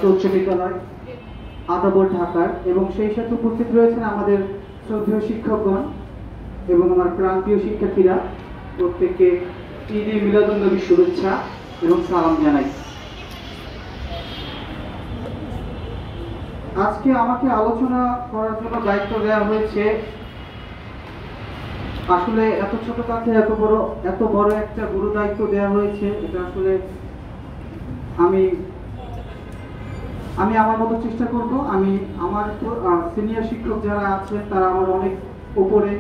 বালিকা উচ্চ বিদ্যালয় আদাবর ঢাকার, এবং সেই সাথে উপস্থিত রয়েছেন আমাদের শ্রদ্ধেয় শিক্ষকগণ এবং আমার প্রান্তীয় শিক্ষার্থীরা। প্রত্যেককে ঈদে মিলাদুন্নবীর শুভেচ্ছা এবং সালাম জানাই। আজকে আমাকে আলোচনা করার জন্য দায়িত্ব দেওয়া হয়েছে। আসলে এত ছোট কাছে এত বড় একটা গুরু দায়িত্ব দেওয়া হয়েছে, এটা আসলে আমি আমার মতো চেষ্টা করব। আমি আমার সিনিয়র শিক্ষক যারা আছে তারা আমার অনেক উপরে,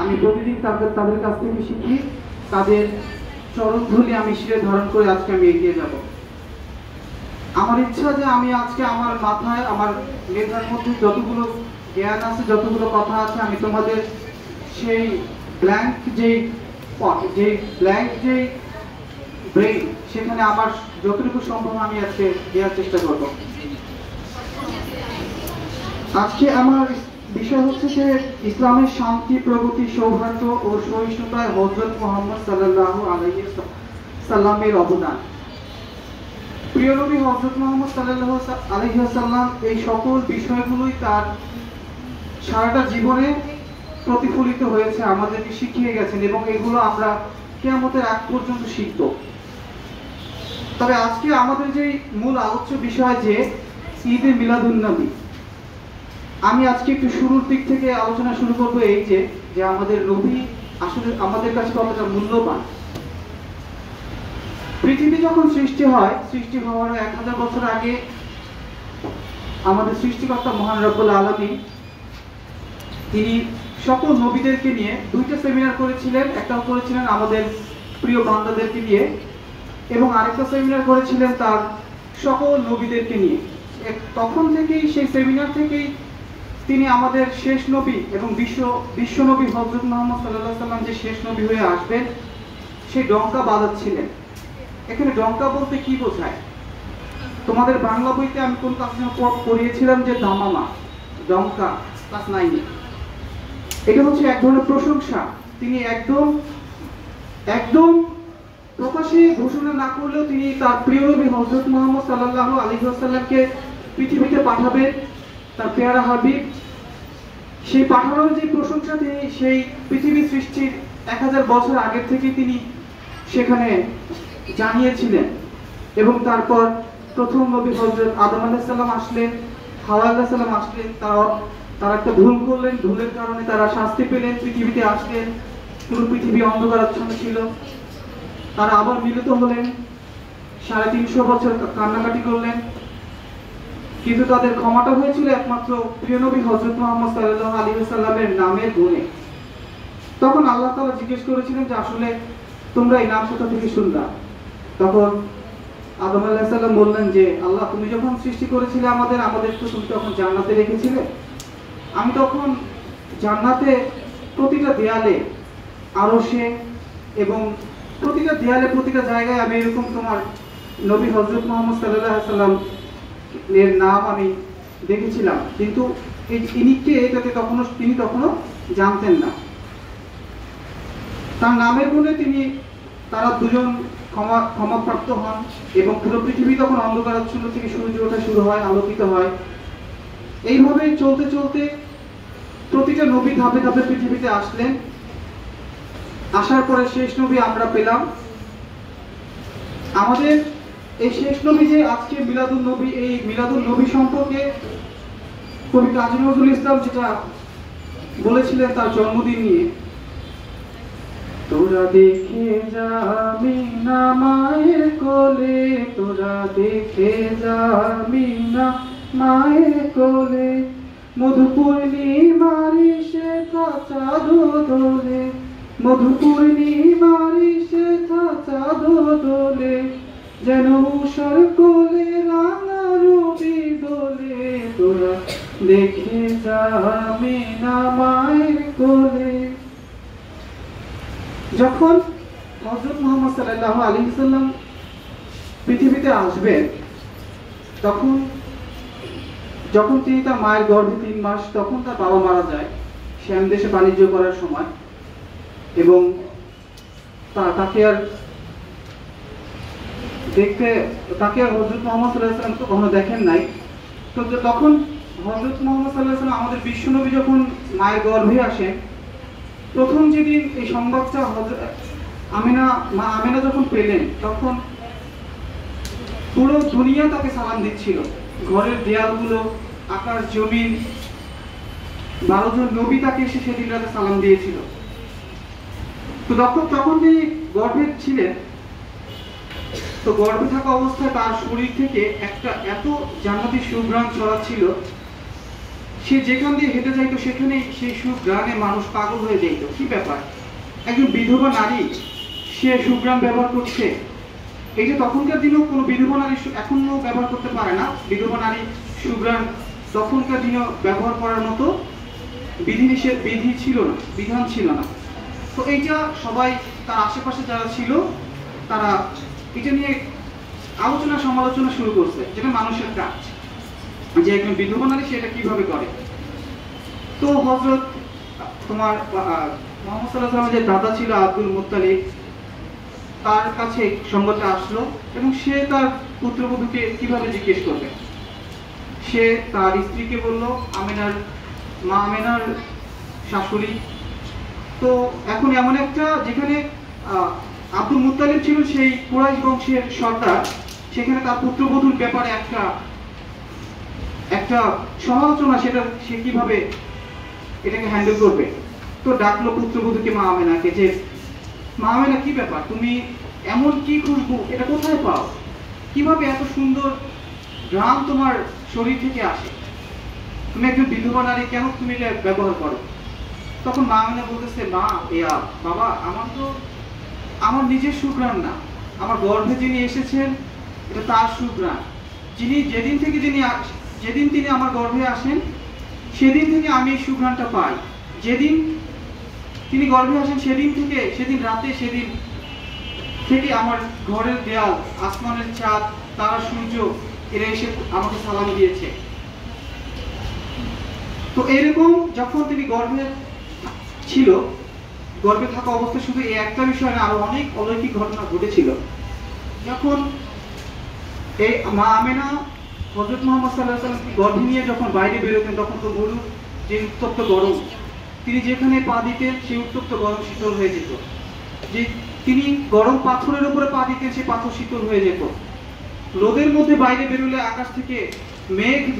আমি প্রতিদিন তাদের কাছ থেকে শিখি, তাদের চরণধুলি আমি শিরে ধারণ করে আজকে আমি এগিয়ে যাব। আমার ইচ্ছা যে আমি আজকে আমার মাথায়, আমার মেধার মধ্যে যতগুলো জ্ঞান আছে, যতগুলো কথা আছে, আমি তোমাদের সেই ব্ল্যাঙ্ক যেই ব্রেইন, সেখানে আমার যতটুকু সম্ভব আমি আজকে দেওয়ার চেষ্টা করব। আজকে আমার বিষয় হচ্ছে যে ইসলামের শান্তি, প্রগতি, সৌহার্দ্য ও সহিষ্ণুতায় হযরত মুহাম্মদ সাল্লাল্লাহু আলাইহি সাল্লামের অবদান। প্রিয় নবী হযরত মুহাম্মদ সাল্লাল্লাহু আলাইহি ওয়াসাল্লাম এই সকল বিষয়গুলোই তার সারাটা জীবনে প্রতিফলিত হয়েছে, আমাদেরকে শিখিয়ে গেছেন, এবং এগুলো আমরা কিয়ামতের আগ পর্যন্ত শিখব। তবে আজকে আমাদের যে মূল আলোচ্য বিষয় যে ঈদে মিলাদুন্নবী, আমি আজকে একটু শুরুর দিক থেকে আলোচনা শুরু করব। এই যে আমাদের নবী আসলে আমাদের কাছে কতটা মূল্যবান। পৃথিবী যখন সৃষ্টি হয়, সৃষ্টি হওয়ার 1000 বছর আগে আমাদের সৃষ্টিকর্তা মহান রব্বুল আলামিন তিনি সকল নবীদেরকে নিয়ে 2টা সেমিনার করেছিলেন। একটা করেছিলেন আমাদের প্রিয় বান্দাদেরকে নিয়ে, এবং আরেকটা সেমিনার করেছিলেন তার সকল নবীদেরকে নিয়ে। তখন থেকেই, সেই সেমিনার থেকেই তিনি আমাদের শেষ নবী এবং বিশ্ব নবী হযরত মুহাম্মদ সাল্লাল্লাহু আলাইহি সাল্লাম যে শেষ নবী হয়ে আসবেন, সেই ডঙ্কা বাজাচ্ছিলেন। এখানে ডঙ্কা বলতে কি বোঝায়? তোমাদের বাংলা বইতে আমি কোন ক্লাসে পড়িয়েছিলাম যে দামামা, ডঙ্কা, ক্লাস 9-এ। এটা হচ্ছে এক ধরনের প্রশংসা। তিনি একদম প্রকাশ্যে ঘোষণা না করলেও তিনি তার প্রিয় নবী হযরত মুহাম্মদ সাল্লাল্লাহু আলাইহি ওয়াসাল্লামকে পৃথিবীতে পাঠাবেন, তার পেয়ারা হাবিব। সেই পাঠানোর যে প্রশংসা তিনি সেই পৃথিবী সৃষ্টির 1000 বছর আগের থেকে তিনি সেখানে জানিয়েছিলেন। এবং তারপর প্রথম নবী হযরত আদম আলাইহিস সালাম আসলেন, হাওয়া আলাইহিস সালাম আসলেন। তারা একটা ভুল করলেন, ভুলের কারণে তারা শাস্তি পেলেন, পৃথিবীতে আসলেন। পুরো পৃথিবী অন্ধকারাচ্ছন্ন ছিল। তারা আবার মিলিত হলেন, 350 বছর কান্নাকাটি করলেন, কিন্তু তাদের ক্ষমাটা হয়েছিল একমাত্র প্রিয় নবী হযরত মুহাম্মদ সাল্লাল্লাহু আলাইহি ওয়াসাল্লামের নামের গুণে। তখন আল্লাহ তাআলা জিজ্ঞেস করেছিলেন যে আসলে তোমরা এই নাম কোথা থেকে শুনলা? তখন আদম আলাইহিস সালাম বললেন যে আল্লাহ, তুমি যখন সৃষ্টি করেছিলে আমাদের তো তুমি তখন জান্নাতে রেখেছিলে। আমি তখন জান্নাতে প্রতিটা দেয়ালে, আরশে এবং প্রতিটা দেয়ালে, প্রতিটা জায়গায় আমি এরকম তোমার নবী হযরত মুহাম্মদ সাল্লাল্লাহু আলাইহি ওয়াসাল্লাম এর নাম আমি দেখেছিলাম, কিন্তু ইনি কে এটাতে তিনি তখনও জানতেন না। তার নামের গুণে তারা দুজন ক্ষমাপ্রাপ্ত হন, এবং পুরো পৃথিবী তখন অন্ধকারাচ্ছন্ন থেকে সূর্য ওঠা শুরু হয়, আলোকিত হয়। এইভাবে চলতে চলতে প্রতিটা নবী ধাপে ধাপে পৃথিবীতে আসলেন। আসার পরে শেষ নবী আমরা পেলাম। আমাদের এই শেষ নবী যে আজকে মিলাদুন্নবী, এই মিলাদুন্নবী সম্পর্কে কবি কাজী নজরুল ইসলাম যেটা বলেছিলেন তার জন্মদিন নিয়ে, তোরা দেখে যা মিনা মায়ের কোলে, তোরা দেখে যা মিনা মায়ের কোলে, মধু পূর্ণিমারি শেখা চাঁদ দোলে, মধু পূর্ণিমারি শেখা চাঁদ দোলে, যেন উষার কোলে রাঙা রবি দোলে, তোরা দেখে যা মিনা মায়ের কোলে। যখন হযরত মুহাম্মদ সাল্লাল্লাহু আলাইহি ওয়াসাল্লাম পৃথিবীতে আসবেন, যখন তিনি তার মায়ের গর্ভে 3 মাস, তখন তার বাবা মারা যায় শ্যাম দেশে বাণিজ্য করার সময়, এবং তাকে আর দেখতে তাকে হযরত মুহাম্মদ সাল্লাল্লাহু আলাইহি ওয়াসাল্লাম তো কখনো দেখেন নাই। তো তখন হযরত মুহাম্মদ সাল্লাল্লাহু আলাইহি ওয়াসাল্লাম আমাদের বিশ্বনবী যখন মায়ের গর্ভে আসেন, প্রথম যেদিন এই সংবাদটা মা আমিনা যখন পেলেন, তখন পুরো দুনিয়া তাকে সালাম দিচ্ছিল। ঘরের দেয়ালগুলো, আকাশ জমিন, 12 জন নবী তাকে এসে সেদিন রাতে সালাম দিয়েছিল। তো তখন তিনি গর্ভে ছিলেন, তো গর্ভে থাকা অবস্থায় তার শরীর থেকে একটা এত জান্নাতি সুঘ্রাণ ছড়াচ্ছিল, সে যেখান দিয়ে হেঁটে যাইতো সেখানেই সেই সুঘ্রাণে মানুষ পাগল হয়ে যেত। কি ব্যাপার, একজন বিধবা নারী সে সুঘ্রাণ ব্যবহার করছে। এই যে তখনকার দিনেও কোনো বিধবা নারী এখনো ব্যবহার করতে পারে না, বিধবা নারী সুঘ্রাণ তখনকার দিনেও ব্যবহার করার মতো বিধি ছিল না, বিধান ছিল না। তো এইটা সবাই তার আশেপাশে যারা ছিল তারা এটা নিয়ে আলোচনা সমালোচনা শুরু করছে, যেটা মানুষের কাজ, যে একজন বিধবা নারী সেটা কিভাবে করে। তো হযরত তোমার মুহাম্মদ সাল্লাল্লাহু আলাইহি ওয়াসাল্লামের যে দাদা ছিল আব্দুল মুত্তালিব, তার কাছে সংবাদটা আসলো এবং সে তার পুত্রবধূকে কিভাবে জিজ্ঞেস করবে। সে তার স্ত্রীকে বলল, মা আমিনার শাশুড়ি। তো এখন এমন একটা, যেখানে আব্দুল মুত্তালিব ছিল সেই কুরাইশ বংশের সর্দার, সেখানে তার পুত্রবধূর ব্যাপারে একটা সমালোচনা, সেটা সে কিভাবে এটাকে হ্যান্ডেল করবে। তো ডাকলো পুত্রবধূকে মা আমিনাকে, যে মা আমিনা, কি ব্যাপার, তুমি এমন কি খুশবু, এটা কোথায় পাও, কিভাবে এত সুন্দর ঘ্রাণ তোমার শরীর থেকে আসে, তুমি একজন বিধবা নারী, কেন তুমি এটা ব্যবহার করো। তখন মা আমিনা বলতেছে, বাবা, আমার নিজের সুঘ্রাণ না, আমার গর্ভে যিনি এসেছেন এটা তার সুঘ্রাণ। যেদিন তিনি আমার গর্ভে আসেন সেদিন থেকে আমি এই সুঘ্রাণটা পাই। যেদিন তিনি গর্ভে আসেন সেদিন রাতে থেকে আমার ঘরের দেয়াল, আসমানের চাঁদ, তারা, সূর্য এরা এসে আমাকে সালাম দিয়েছে। তো এরকম যখন তিনি গর্ভে থাকা অবস্থায় শুধু এই একটা বিষয় না, আরো অনেক অলৌকিক ঘটনা ঘটেছিল। যখন এই মা আমিনা হযরত মুহাম্মদ সাল্লাল্লাহু আলাইহি ওয়াসাল্লাম গর্ভে নিয়ে যখন বাইরে বেরোতেন, তখন তো গরু যে উত্তপ্ত গরম, তিনি যেখানে পা দিতেন সেই উত্তপ্ত গরম শীতল হয়ে যেত। যে তিনি গরম পাথরের উপরে পা দিতেন, সেই পাথর শীতল হয়ে যেত। রোদের মধ্যে বাইরে বেরোলে আকাশ থেকে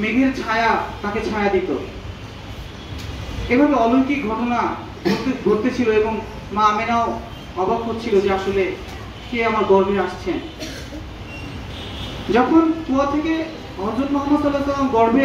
মেঘের ছায়া তাকে ছায়া দিত। এভাবে অলৌকিক ঘটনা ঘটতেছিল এবং মা আমিনাও অবাক হচ্ছিল যে আসলে কে আমার গর্ভে আসছেন। যখন কুয়া থেকে হযরত মুহাম্মদ সাল্লাল্লাহু আলাইহি ওয়াসাল্লাম গর্ভে